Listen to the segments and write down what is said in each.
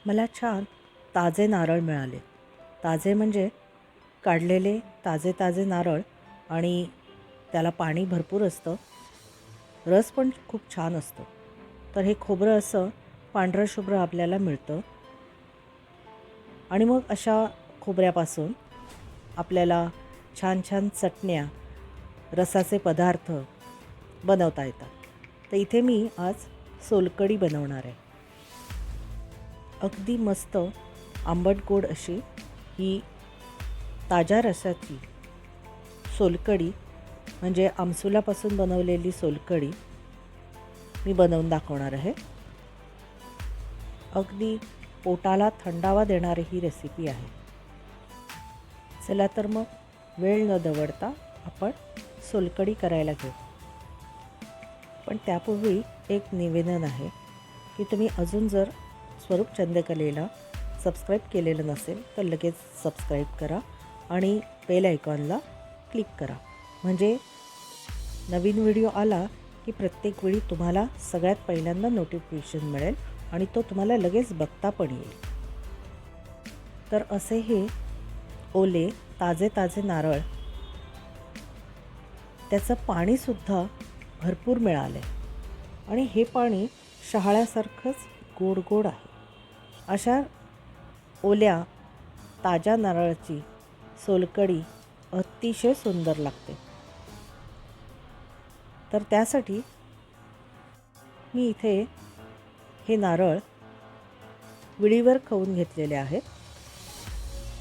मला छान ताजे नारळ मिळाले. ताजे म्हणजे काढलेले ताजे ताजे नारळ आणि त्याला पाणी भरपूर असतं, रस पण खूप छान असतो. तर हे खोबरं असं पांढरं शुभ्र आपल्याला मिळतं आणि मग अशा खोबऱ्यापासून आपल्याला छान छान चटण्या, रसाचे पदार्थ बनवता येतात. तर इथे मी आज सोलकढी बनवणार आहे. अगदी मस्त आंबट गोड अशी ही ताज्या रसाची सोलकढी म्हणजे आमसुलापासून बनवलेली सोलकढी मी बनवून दाखवणार आहे. अगदी पोटाला थंडावा देणारी ही रेसिपी आहे. चला तर मग वेळ न दवडता आपण सोलकढी करायला घेऊ. पण त्यापूर्वी एक निवेदन आहे की तुम्ही अजून जर स्वरूप चंदकलेला सबस्क्राईब केलेलं नसेल तर लगेच सबस्क्राईब करा आणि बेल आयकॉनला क्लिक करा, म्हणजे नवीन व्हिडिओ आला की प्रत्येक वेळी तुम्हाला सगळ्यात पहिल्यांदा नोटिफिकेशन मिळेल आणि तो तुम्हाला लगेच बघता पण येईल. तर असे हे ओले ताजे ताजे नारळ, त्याचं पाणीसुद्धा भरपूर मिळालं आहे आणि हे पाणी शहाळ्यासारखंच गोड गोड आहे. अशा ओल्या ताज्या नारळाची सोलकढी अतिशय सुंदर लागते. तर त्यासाठी मी इथे हे नारळ विळीवर खवून घेतलेले आहेत.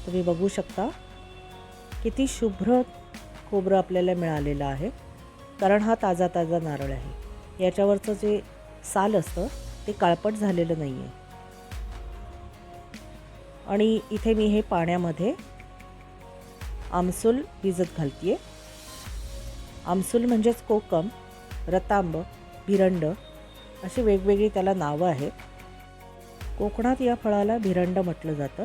तुम्ही बघू शकता किती शुभ्र खोबरं आपल्याला मिळालेलं आहे, कारण हा ताजा ताजा नारळ आहे. याच्यावरचं जे साल असतं ते काळपट झालेलं नाही आहे. आणि इथे मी हे पाण्यामध्ये आमसूल भिजत घालते आहे. आमसूल म्हणजेच कोकम, रतांब, भिरंड अशी वेगवेगळी त्याला नावं आहेत. कोकणात या फळाला भिरंड म्हटलं जातं.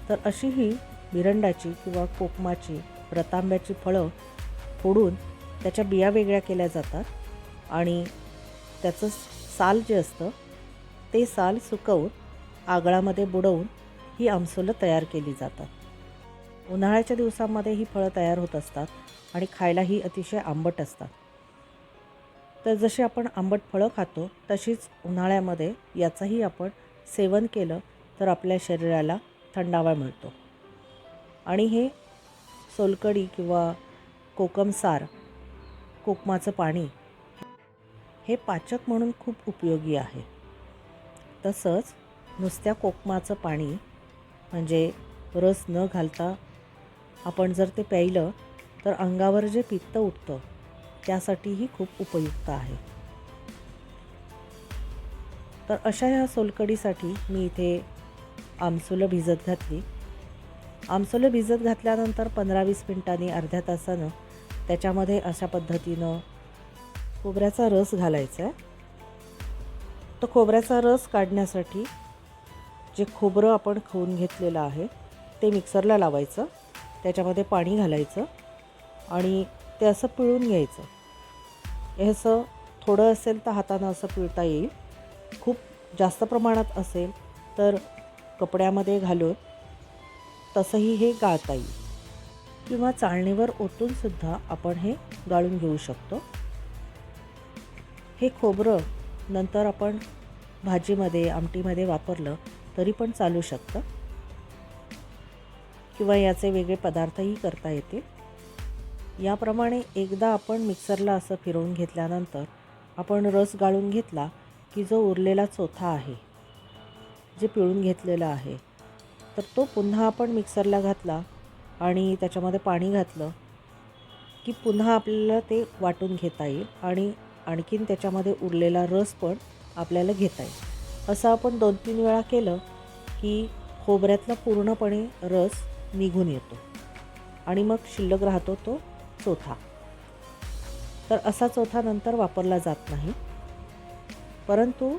तर अशी ही भिरंडाची किंवा कोकमाची, रतांब्याची फळं फोडून त्याच्या बिया वेगळ्या केल्या जातात आणि त्याचं साल जे असतं ते साल सुकवून आगळामध्ये बुडवून ही आमसुलं तयार केली जातात. उन्हाळ्याच्या दिवसांमध्ये ही फळं तयार होत असतात आणि खायलाही अतिशय आंबट असतात. तर जशी आपण आंबट फळं खातो तशीच उन्हाळ्यामध्ये याचंही आपण सेवन केलं तर आपल्या शरीराला थंडावा मिळतो. आणि हे सोलकढी किंवा कोकमसार, कोकमाचं पाणी हे पाचक म्हणून खूप उपयोगी आहे. तसंच नुसत्या कोकमाचं पाणी म्हणजे रस न घालता आपण जर ते प्यायलं तर अंगावर जे पित्त उठतं त्यासाठीही खूप उपयुक्त आहे. तर अशा ह्या सोलकढीसाठी मी इथे आमसुलं भिजत घातली. आमसुलं भिजत घातल्यानंतर 15-20 मिनिटांनी, अर्ध्या तासानं त्याच्यामध्ये अशा पद्धतीनं खोबऱ्याचा रस घालायचा आहे. तो खोबऱ्याचा रस काढण्यासाठी जे खोबरं आपण खवून घेतलेलं आहे ते मिक्सरला लावायचं, त्याच्यामध्ये पाणी घालायचं आणि ते असं पिळून घ्यायचं. हे असं थोडं असेल तर हातानं असं पिळता येईल. खूप जास्त प्रमाणात असेल तर कपड्यामध्ये घालून तसंही हे गाळता येईल किंवा चाळणीवर ओतूनसुद्धा आपण हे गाळून घेऊ शकतो. हे खोबरं नंतर आपण भाजीमध्ये, आमटीमध्ये वापरलं तरी पण चालू शकतं किंवा याचे वेगळे पदार्थही करता येतील. याप्रमाणे एकदा आपण मिक्सरला असं फिरवून घेतल्यानंतर आपण रस गाळून घेतला की जो उरलेला चोथा आहे, जे पिळून घेतलेला आहे, तर तो पुन्हा आपण मिक्सरला घातला आणि त्याच्यामध्ये पाणी घातलं की पुन्हा आपल्याला ते वाटून घेता येईल आणि आणखीन त्याच्यामध्ये उरलेला रस पण आपल्याला घेता येईल. असं आपण 2-3 वेळा केलं की खोबऱ्यातला पूर्णपणे रस निघून येतो आणि मग शिल्लक राहतो तो चोथा. तर असा चोथा नंतर वापरला जात नाही. परंतु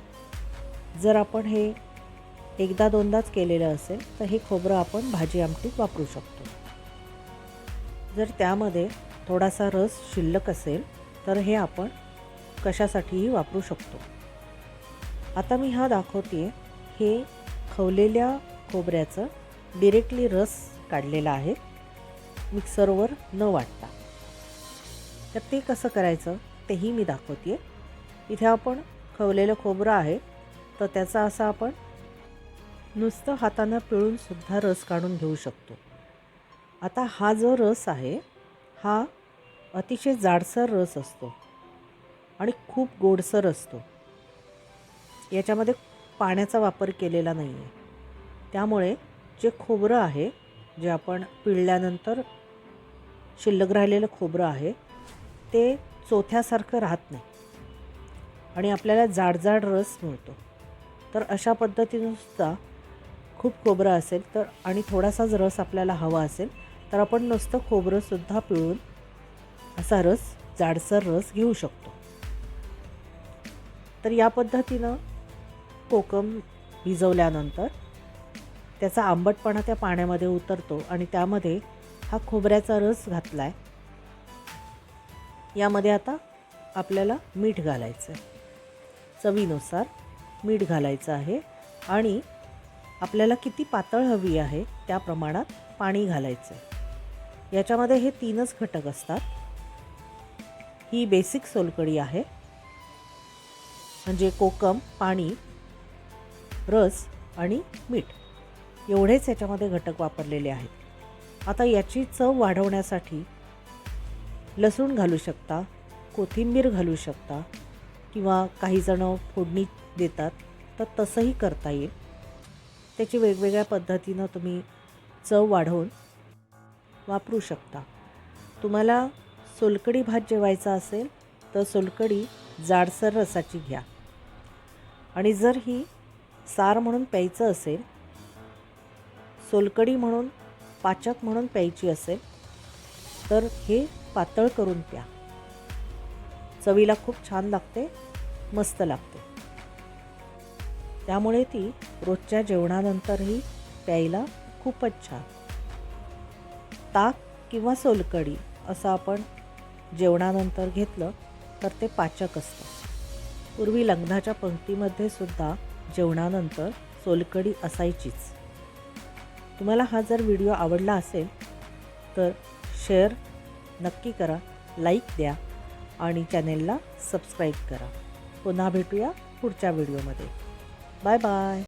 जर आपण हे एकदा दोनदाच केलेलं असेल तर हे खोबरं आपण भाजी आमटीत वापरू शकतो. जर त्यामध्ये थोडासा रस शिल्लक असेल तर हे आपण कशासाठीही वापरू शकतो. आता मी हा दाखवते हे खवलेल्या खोबऱ्याचं डिरेक्टली रस काढलेला आहे मिक्सरवर न वाटता. तर ते कसं करायचं तेही मी दाखवते. इथे आपण खवलेलं खोबरं आहे तर त्याचा असा आपण नुसतं हातानं पिळून सुद्धा रस काढून घेऊ शकतो. आता हा जो रस आहे हा अतिशय जाडसर रस असतो आणि खूप गोडसर असतो. याच्यामध्ये पाण्याचा वापर केलेला नाही आहे. त्यामुळे जे खोबरं आहे जे आपण पिळल्यानंतर शिल्लक राहिलेलं खोबरं आहे ते चोथ्यासारखं राहत नाही आणि आपल्याला जाड रस मिळतो. तर अशा पद्धतीने सुद्धा खूप खोबरं असेल तर आणि थोडासाच रस आपल्याला हवा असेल तर आपण नुसतं खोबरंसुद्धा पिळून असा जाडसर रस घेऊ शकतो. तर या पद्धतीनं कोकम भिजवल्यानंतर त्याचा आंबटपणा त्या पाण्यामध्ये उतरतो आणि त्यामध्ये हा खोबऱ्याचा रस घातला आहे. यामध्ये आता आपल्याला मीठ घालायचं आहे. चवीनुसार मीठ घालायचं आहे आणि आपल्याला किती पातळ हवी आहे त्या प्रमाणात पाणी घालायचं आहे. याच्यामध्ये हे 3च घटक असतात. ही बेसिक सोलकढी आहे म्हणजे कोकम, पाणी, रस आणि मीठ एवढेच याच्यामध्ये घटक वापरलेले आहेत. आता याची चव वाढवण्यासाठी लसूण घालू शकता, कोथिंबीर घालू शकता किंवा काही जण फोडणी देतात तर तसंही करता येईल. त्याची वेगवेगळ्या पद्धतीनं तुम्ही चव वाढवून वापरू शकता. तुम्हाला सोलकढी भात जेवायचा असेल तर सोलकढी जाडसर रसाची घ्या आणि जर ही सार म्हणून प्यायचं असेल, सोलकढी म्हणून पाचक म्हणून प्यायची असेल तर हे पातळ करून प्या. चवीला खूप छान लागते, मस्त लागते. त्यामुळे ती रोजच्या जेवणानंतरही प्यायला खूपच छान. ताक किंवा सोलकढी असं आपण जेवणानंतर घेतलं तर ते पाचक असतं. पूर्वी लग्नाच्या पंक्तीमध्ये सुद्धा जेवणानंतर सोलकढी असायचीच. तुम्हाला हा जर व्हिडिओ आवडला असेल तर शेअर नक्की करा, लाईक द्या आणि चॅनेलला सबस्क्राईब करा. पुन्हा भेटूया पुढच्या व्हिडिओमध्ये. Bye bye.